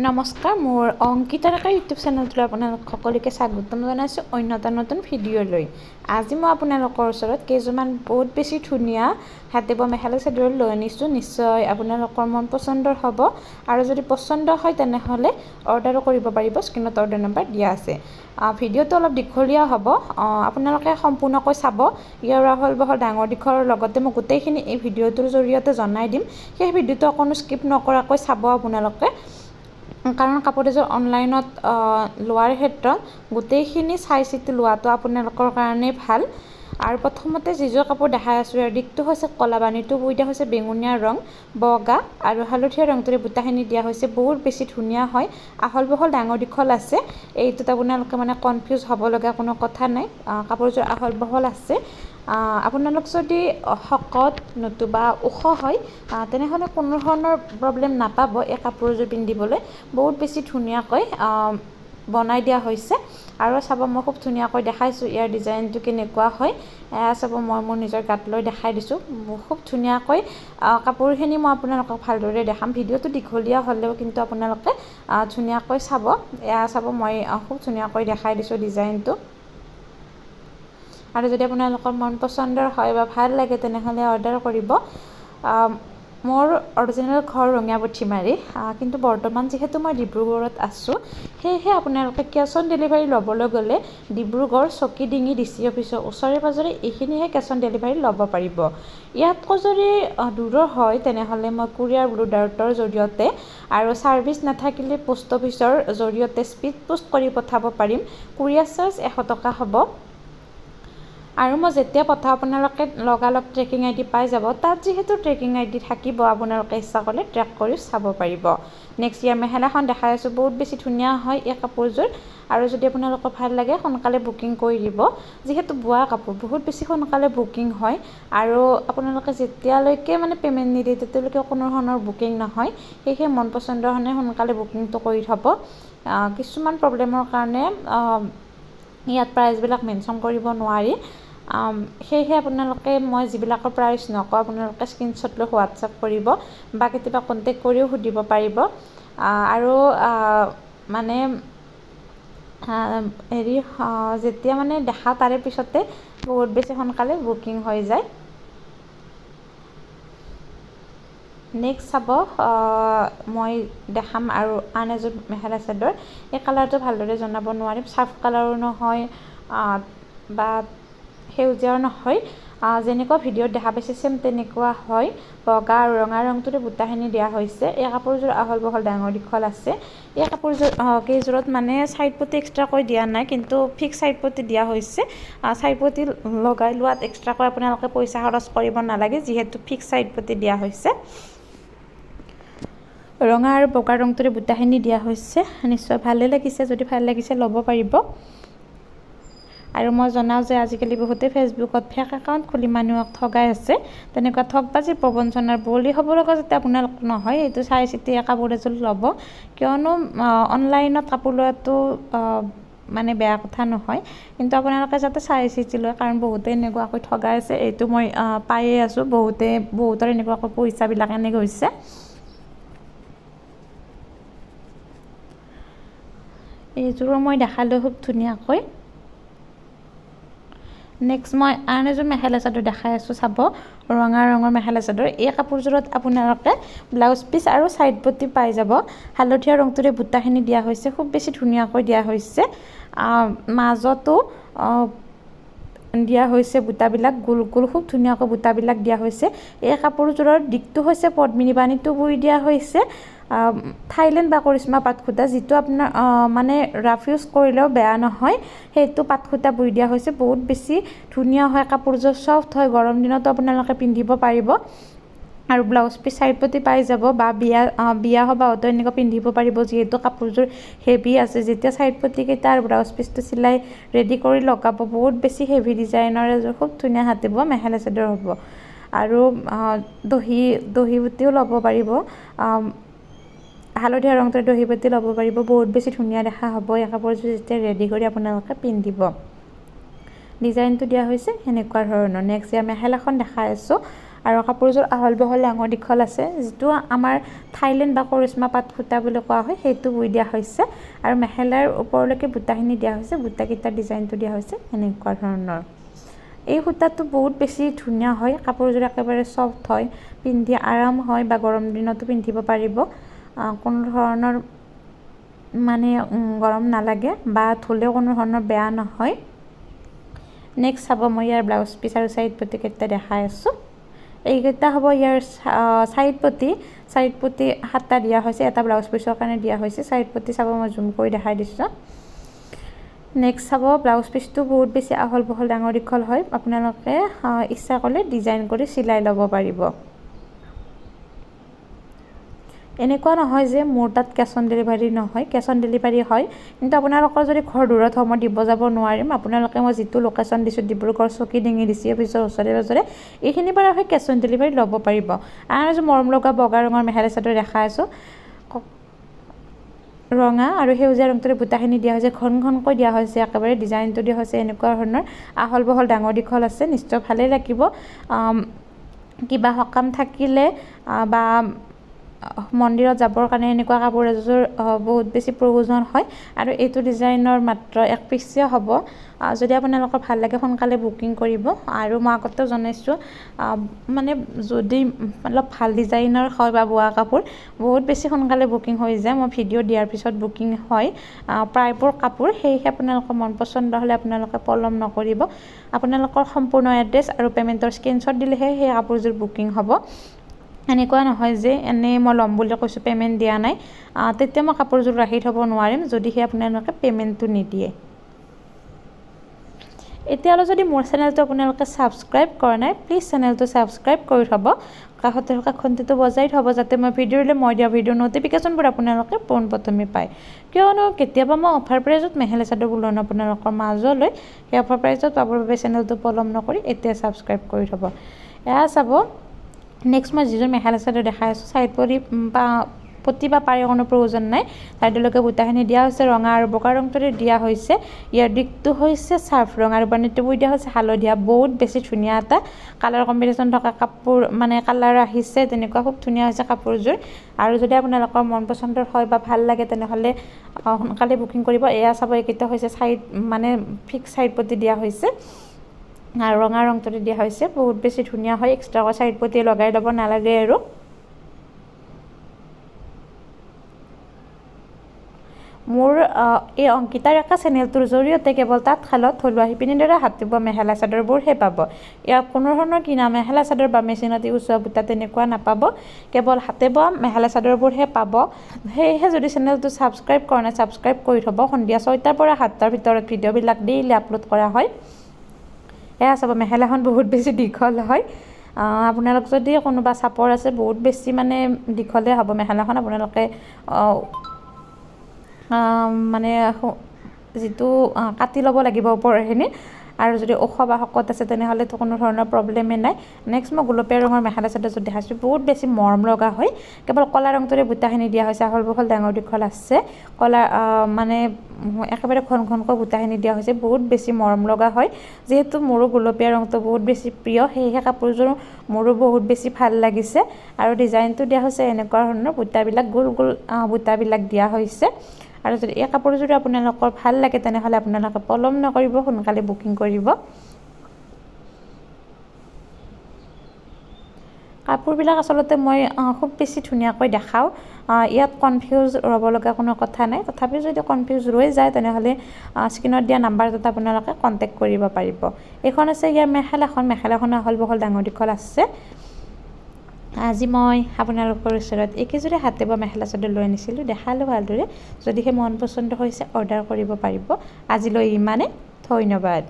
নমস্কাৰ মোৰ অংকিতা ডেকা ইউটিউব চেনেলটোলৈ আপোনালোক সকলোকে স্বাগতম জনাইছোঁ অন্য এটা নতুন ভিডিঅ'লৈ। আজি মই আপোনালোকৰ ওচৰত কেইযোৰমান বহুত বেছি ধুনীয়া হাতে বোৱা মেখেলা চাদৰ লৈ আনিছোঁ। নিশ্চয় আপোনালোকৰ মন পচন্দৰ হ'ব আৰু যদি পচন্দ হয় তেনেহ'লে অৰ্ডাৰো কৰিব পাৰিব। স্ক্ৰীনত অৰ্ডাৰ নম্বৰ দিয়া আছে। ভিডিঅ'টো অলপ দীঘলীয়া হ'ব, আপোনালোকে সম্পূৰ্ণকৈ চাব। ইয়াৰ আহল বহল ডাঙৰ দীঘলৰ লগতে মই গোটেইখিনি এই ভিডিঅ'টোৰ জৰিয়তে জনাই দিম। সেই ভিডিঅ'টো অকণো স্কিপ নকৰাকৈ চাব আপোনালোকে, কাৰণ কাপোৰ এযোৰ অনলাইনত লোৱাৰ ক্ষেত্ৰত গোটেইখিনি চাই চিতি লোৱাটো আপোনালোকৰ কাৰণেই ভাল। আৰু প্ৰথমতে যিযোৰ কাপোৰ দেখাই আছোঁ ইয়াৰ দিশটো হৈছে কলা, বানীটো বৈ দিয়া হৈছে বেঙুনীয়া ৰং, বগা আৰু হালধীয়া ৰংটোৰে বুটাখিনি দিয়া হৈছে। বহুত বেছি ধুনীয়া হয়, আহল বহল ডাঙৰ দীঘল আছে। এইটোত আপোনালোকে কনফিউজ হ'ব লগা কোনো কথা নাই, কাপোৰযোৰ আহল বহল আছে। আপোনালোক যদি শকত নতুবা ওখ হয় তেনেহ'লে কোনো ধৰণৰ প্ৰব্লেম নাপাব এই কাপোৰযোৰ পিন্ধিবলৈ। বহুত বেছি ধুনীয়াকৈ বনাই দিয়া হৈছে আৰু চাব মই খুব ধুনীয়াকৈ দেখাইছোঁ ইয়াৰ ডিজাইনটো কেনেকুৱা হয়। এয়া চাব মই মোৰ নিজৰ গাত লৈ দেখাই দিছোঁ। খুব ধুনীয়াকৈ কাপোৰখিনি মই আপোনালোকক ভালদৰে দেখাম। ভিডিঅ'টো দীঘলীয়া হ'লেও কিন্তু আপোনালোকে ধুনীয়াকৈ চাব। এয়া চাব মই খুব ধুনীয়াকৈ দেখাই দিছোঁ ডিজাইনটো। আৰু যদি আপোনালোকৰ মন পচন্দৰ হয় বা ভাল লাগে তেনেহ'লে অৰ্ডাৰ কৰিব। মোৰ অৰিজিনেল ঘৰ ৰঙিয়া পুঠিমাৰী, কিন্তু বৰ্তমান যিহেতু মই ডিব্ৰুগড়ত আছোঁ সেয়েহে আপোনালোকে কেছ অন ডেলিভাৰী ল'বলৈ গ'লে ডিব্ৰুগড় চকিডিঙি DC অফিচৰ ওচৰে পাঁজৰে এইখিনিহে কেছ অন ডেলিভাৰী ল'ব পাৰিব। ইয়াতকৈ যদি দূৰৰ হয় তেনেহ'লে মই কুৰিয়াৰ ব্লু ডাৰ্টৰ জৰিয়তে আৰু ছাৰ্ভিচ নাথাকিলে পোষ্ট অফিচৰ জৰিয়তে স্পীড পোষ্ট কৰি পঠাব পাৰিম। কুৰিয়াৰ চাৰ্জ 100 টকা হ'ব। আৰু মই যেতিয়া পঠাওঁ আপোনালোকে লগালগ ট্ৰেকিং ID পাই যাব। তাত যিহেতু ট্ৰেকিং ID থাকিব আপোনালোকে ইচ্ছা কৰিলে ট্ৰেক কৰি চাব পাৰিব। নেক্সট ইয়াৰ মেখেলাখন দেখাই আছোঁ। বহুত বেছি ধুনীয়া হয় এই কাপোৰযোৰ। আৰু যদি আপোনালোকৰ ভাল লাগে সোনকালে বুকিং কৰি দিব। যিহেতু বোৱা কাপোৰ বহুত বেছি সোনকালে বুকিং হয় আৰু আপোনালোকে যেতিয়ালৈকে পে'মেণ্ট নিদিয়ে তেতিয়ালৈকে কোনো ধৰণৰ বুকিং নহয়। সেয়েহে মন পচন্দৰ হ'লে সোনকালে বুকিংটো কৰি থ'ব। কিছুমান প্ৰব্লেমৰ কাৰণে ইয়াত প্ৰাইচবিলাক মেনশ্যন কৰিব নোৱাৰি। সেয়েহে আপোনালোকে মই যিবিলাকৰ প্ৰাইচ নকওঁ আপোনালোকে স্ক্ৰীনশ্বট লৈ হোৱাটছআপ কৰিব বা কেতিয়াবা কণ্টেক্ট কৰিও সুধিব পাৰিব। আৰু যেতিয়া দেখা তাৰে পিছতে বহুত বেছি সোনকালে বুকিং হৈ যায়। নেক্সট চাব মই দেখাম আৰু আন এযোৰ মেখেলা চাদৰ। এই কালাৰটো ভালদৰে জনাব নোৱাৰিম, চাৰ্ফ কালাৰো নহয় বা সেউজীয়াও নহয়। যেনেকুৱা ভিডিঅ'ত দেখা পাইছে চেম তেনেকুৱা হয়। বগা আৰু ৰঙা ৰংটোৰে বুটাখিনি দিয়া হৈছে। এই কাপোৰযোৰ আহল বহল ডাঙৰ দীঘল আছে। এই কাপোৰযোৰ কেইযোৰত ছাইড পটি এক্সট্ৰাকৈ দিয়া নাই, কিন্তু ফিক্স ছাইড পটি দিয়া হৈছে। ছাইড পটি লগাই লোৱাত এক্সট্ৰাকৈ আপোনালোকে পইচা খৰচ কৰিব নালাগে, যিহেতু ফিক্স ছাইড পটি দিয়া হৈছে। ৰঙা আৰু বগা ৰংটোৰে বুটাখিনি দিয়া হৈছে। নিশ্চয় ভালেই লাগিছে, যদি ভাল লাগিছে ল'ব পাৰিব। আৰু মই জনাওঁ যে আজিকালি বহুতে ফেচবুকত ফেক একাউণ্ট খুলি মানুহক ঠগাই আছে। তেনেকুৱা ঠগবাজিৰ প্ৰবঞ্চনাৰ বলি হ'ব লগা যাতে আপোনালোক নহয়, এইটো চাই চিতি কাপোৰ এযোৰ ল'ব। কিয়নো অনলাইনত কাপোৰ লোৱাটো বেয়া কথা নহয়, কিন্তু আপোনালোকে যাতে চাই চিতি লয়, কাৰণ বহুতে এনেকুৱাকৈ ঠগাই আছে। এইটো মই পায়ে আছোঁ, বহুতৰ এনেকুৱাকৈ পইচাবিলাক এনেকৈ হৈছে। এইযোৰো মই দেখালোঁ খুব ধুনীয়াকৈ। নেক্সট মই আন এযোৰ মেখেলা চাদৰ দেখাই আছোঁ। চাব ৰঙা ৰঙৰ মেখেলা চাদৰ। এই কাপোৰযোৰত আপোনালোকে ব্লাউজ পিচ আৰু ছাইড পটি পাই যাব। হালধীয়া ৰংটোৰে বুটাখিনি দিয়া হৈছে, খুব বেছি ধুনীয়াকৈ দিয়া হৈছে। মাজতো দিয়া হৈছে বুটাবিলাক গোল গোল, খুব ধুনীয়াকৈ বুটাবিলাক দিয়া হৈছে। এই কাপোৰযোৰৰ দিশটো হৈছে পদ্মিনী, বানীটো বৈ দিয়া হৈছে থাইলেণ্ড বা কৰিশ্মা পাট সূতা, যিটো আপোনাৰ ৰাফ ইউজ কৰিলেও বেয়া নহয়, সেইটো পাট সূতা বৈ দিয়া হৈছে। বহুত বেছি ধুনীয়া হয় কাপোৰযোৰ, ছফ্ট হয়, গৰম দিনতো আপোনালোকে পিন্ধিব পাৰিব। আৰু ব্লাউজ পিচ ছাইড পটি পাই যাব বা বিয়া সবাহতো এনেকুৱা পিন্ধিব পাৰিব, যিহেতু কাপোৰযোৰ হেভি আছে। যেতিয়া ছাইড পটিকেইটা আৰু ব্লাউজ পিচটো চিলাই ৰেডি কৰি লগাব, বহুত বেছি হেভি ডিজাইনৰ এযোৰ খুব ধুনীয়া হাতে বোৱা মেখেলা চাদৰ হ'ব। আৰু দহি বুটিও ল'ব পাৰিব, হালধীয়া ৰংটোৰে দহি বাতি ল'ব পাৰিব। বহুত বেছি ধুনীয়া দেখা হ'ব এই কাপোৰযোৰ যেতিয়া ৰেডি কৰি আপোনালোকে পিন্ধিব। ডিজাইনটো দিয়া হৈছে সেনেকুৱা ধৰণৰ। নেক্সট ইয়াৰ মেখেলাখন দেখাই আছোঁ। আৰু কাপোৰযোৰ আহল বহল ডাঙৰ দীঘল আছে, যিটো আমাৰ থাইলেণ্ড বা কৰিশ্মা পাট সূতা বুলি কোৱা হয় সেইটো বৈ দিয়া হৈছে। আৰু মেখেলাৰ ওপৰলৈকে বুটাখিনি দিয়া হৈছে, বুটাকেইটাৰ ডিজাইনটো দিয়া হৈছে এনেকুৱা ধৰণৰ। এই সূতাটো বহুত বেছি ধুনীয়া হয়, কাপোৰযোৰ একেবাৰে ছফ্ট হয়, পিন্ধি আৰাম হয় বা গৰম দিনতো পিন্ধিব পাৰিব, কোনো ধৰণৰ মানে গৰম নালাগে বা ধুলেও কোনো ধৰণৰ বেয়া নহয়। নেক্সট চাব মই ইয়াৰ ব্লাউজ পিচ আৰু চাইড পটিকেইটা দেখাই আছোঁ। এইকেইটা হ'ব ইয়াৰ চাইড পটি 7টা দিয়া হৈছে, এটা ব্লাউজ পিচৰ কাৰণে দিয়া হৈছে। চাইড পটি চাব মই জুম কৰি দেখাই দিছোঁ। নেক্সট চাব ব্লাউজ পিচটো বহুত বেছি আহল বহল ডাঙৰ দীঘল হয়, আপোনালোকে ইচ্ছা কৰিলে ডিজাইন কৰি চিলাই ল'ব পাৰিব। এনেকুৱা নহয় যে মোৰ তাত কেছ অন ডেলিভাৰী নহয়, কেছ অন ডেলিভাৰী হয়, কিন্তু আপোনালোকৰ যদি ঘৰ দূৰত হয় মই দিব যাব নোৱাৰিম। আপোনালোকে মই যিটো লোকেশ্যন দিছোঁ ডিব্ৰুগড় চকী ডিঙি ডিচি অফিচৰ ওচৰে পাজৰে এইখিনিৰ পৰা হয় কেছ অন ডেলিভাৰী ল'ব পাৰিব। আৰু যে মৰম লগা বগা ৰঙৰ মেখেলা চাদৰ দেখাই আছোঁ, ৰঙা আৰু সেউজীয়া ৰংটোৰে বুটাখিনি দিয়া হৈছে, ঘন ঘনকৈ দিয়া হৈছে, একেবাৰে ডিজাইনটো দিয়া হৈছে এনেকুৱা ধৰণৰ আহল বহল ডাঙৰ দীঘল আছে। নিশ্চয় ভালেই লাগিব, কিবা সকাম থাকিলে বা মন্দিৰত যাবৰ কাৰণে এনেকুৱা কাপোৰ এযোৰ বহুত বেছি প্ৰয়োজন হয়। আৰু এইটো ডিজাইনৰ মাত্ৰ 1 পিচে হ'ব। যদি আপোনালোকৰ ভাল লাগে সোনকালে বুকিং কৰিব। আৰু মই আগতেও জনাইছোঁ মানে যদি অলপ ভাল ডিজাইনৰ হয় বা বোৱা কাপোৰ বহুত বেছি সোনকালে বুকিং হৈ যায়, মই ভিডিঅ' দিয়াৰ পিছত বুকিং হয় প্ৰায়বোৰ কাপোৰ। সেয়েহে আপোনালোকৰ মন পচন্দ হ'লে আপোনালোকে পলম নকৰিব, আপোনালোকৰ সম্পূৰ্ণ এড্ৰেছ আৰু পে'মেণ্টৰ স্ক্ৰীনশ্বট দিলেহে সেই কাপোৰযোৰ বুকিং হ'ব। এনেকুৱা নহয় যে এনেই মই ল'ম বুলি কৈছোঁ পে'মেণ্ট দিয়া নাই, তেতিয়া মই কাপোৰযোৰ ৰাখি থ'ব নোৱাৰিম যদিহে আপোনালোকে পে'মেণ্টটো নিদিয়ে। এতিয়ালৈ যদি মোৰ চেনেলটো আপোনালোকে ছাবস্ক্ৰাইব কৰা নাই, প্লিজ চেনেলটো ছাবস্ক্ৰাইব কৰি থ'ব, কাষতে থকা ঘণ্টিটো বজাই থ'ব, যাতে মই দিয়া ভিডিঅ'ৰ ন'টিফিকেশ্যনবোৰ আপোনালোকে পোনপ্ৰথমে পায়। কিয়নো কেতিয়াবা মই অফাৰ প্ৰাইজত মেখেলা চাদৰ ওলাওঁ আপোনালোকৰ মাজলৈ, সেই অফাৰ প্ৰাইজত পাবৰ বাবে চেনেলটো পলম নকৰি এতিয়া ছাবস্ক্ৰাইব কৰি থ'ব। এয়া চাব নেক্সট মই যিযোৰ মেখেলা চাদৰ দেখাই আছোঁ, চাইড পটি বা পাৰি কোনো প্ৰয়োজন নাই, চাইডলৈকে বুটাখিনি দিয়া হৈছে, ৰঙা আৰু বগা ৰংটোৰে দিয়া হৈছে। ইয়াৰ দিশটো হৈছে চাৰ্ফ ৰং আৰু বানিটো বৈ দিয়া হৈছে হালধীয়া। বহুত বেছি ধুনীয়া এটা কালাৰ কম্বিনেশ্যন থকা কাপোৰ, মানে কালাৰ আহিছে তেনেকুৱা, খুব ধুনীয়া হৈছে কাপোৰযোৰ। আৰু যদি আপোনালোকৰ মন পচন্দৰ হয় বা ভাল লাগে তেনেহ'লে সোনকালে বুকিং কৰিব। এয়া চাব এইকেইটা হৈছে চাইড মানে ফিক্স চাইড পটি দিয়া হৈছে আৰু ৰঙা ৰংটোৰে দিয়া হৈছে, বহুত বেছি ধুনীয়া হয়, এক্সট্ৰাকৈ চাইড পটি লগাই ল'ব নালাগে। আৰু মোৰ এই অংকিতা ৰেখা চেনেলটোৰ জৰিয়তে কেৱল তাঁতশালত থলুৱা শিপিনীৰ দ্বাৰা হাতে বোৱা মেখেলা চাদৰবোৰহে পাব। ইয়াত কোনো ধৰণৰ কিনা মেখেলা চাদৰ বা মেচিনত ইউজ হোৱা বুটা তেনেকুৱা নাপাব, কেৱল হাতে বোৱা মেখেলা চাদৰবোৰহে পাব। সেয়েহে যদি চেনেলটো ছাবস্ক্ৰাইব কৰা নাই ছাবস্ক্ৰাইব কৰি থ'ব। সন্ধিয়া 6টাৰ পৰা 7টাৰ ভিতৰত ভিডিঅ'বিলাক ডেইলি আপলোড কৰা হয়। এয়া চাব মেখেলাখন বহুত বেছি দীঘল হয়, আপোনালোক যদি কোনোবা চাপৰ আছে বহুত বেছি মানে দীঘলে হ'ব মেখেলাখন, আপোনালোকে মানে যিটো কাটি ল'ব লাগিব ওপৰখিনি। আৰু যদি ওখ বা শকত আছে তেনেহ'লেতো কোনো ধৰণৰ প্ৰব্লেমেই নাই। নেক্সট মই গোলপীয়া ৰঙৰ মেখেলা চাদৰযোৰ দেখাইছোঁ, বহুত বেছি মৰম লগা হয়, কেৱল কলা ৰংটোৰে বুটাখিনি দিয়া হৈছে, আহল বহল ডাঙৰ দীঘল আছে, কলা মানে একেবাৰে ঘন ঘনকৈ বুটাখিনি দিয়া হৈছে, বহুত বেছি মৰম লগা হয়। যিহেতু মোৰো গোলপীয়া ৰংটো বহুত বেছি প্ৰিয়, সেয়েহে কাপোৰযোৰ মোৰো বহুত বেছি ভাল লাগিছে। আৰু ডিজাইনটো দিয়া হৈছে এনেকুৱা ধৰণৰ, বুটাবিলাক গোল গোল বুটাবিলাক দিয়া হৈছে। আৰু যদি এই কাপোৰযোৰ আপোনালোকৰ ভাল লাগে তেনেহ'লে আপোনালোকে পলম নকৰিব, সোনকালে বুকিং কৰিব। কাপোৰবিলাক আচলতে মই খুব বেছি ধুনীয়াকৈ দেখাওঁ, ইয়াত কনফিউজ ৰ'ব লগা কোনো কথা নাই। তথাপিও যদি কনফিউজ ৰৈ যায় তেনেহ'লে স্ক্ৰীনত দিয়া নাম্বাৰটোত আপোনালোকে কণ্টেক্ট কৰিব পাৰিব। এইখন আছে ইয়াৰ মেখেলাখন আহল বহল ডাঙৰ দীঘল আছে। আজি মই আপোনালোকৰ ওচৰত এইকেইযোৰে হাতে বোৱা মেখেলা চাদৰ লৈ আনিছিলোঁ, দেখালোঁ ভালদৰে। যদিহে মন পচন্দ হৈছে অৰ্ডাৰ কৰিব পাৰিব। আজিলৈ ইমানে, ধন্যবাদ।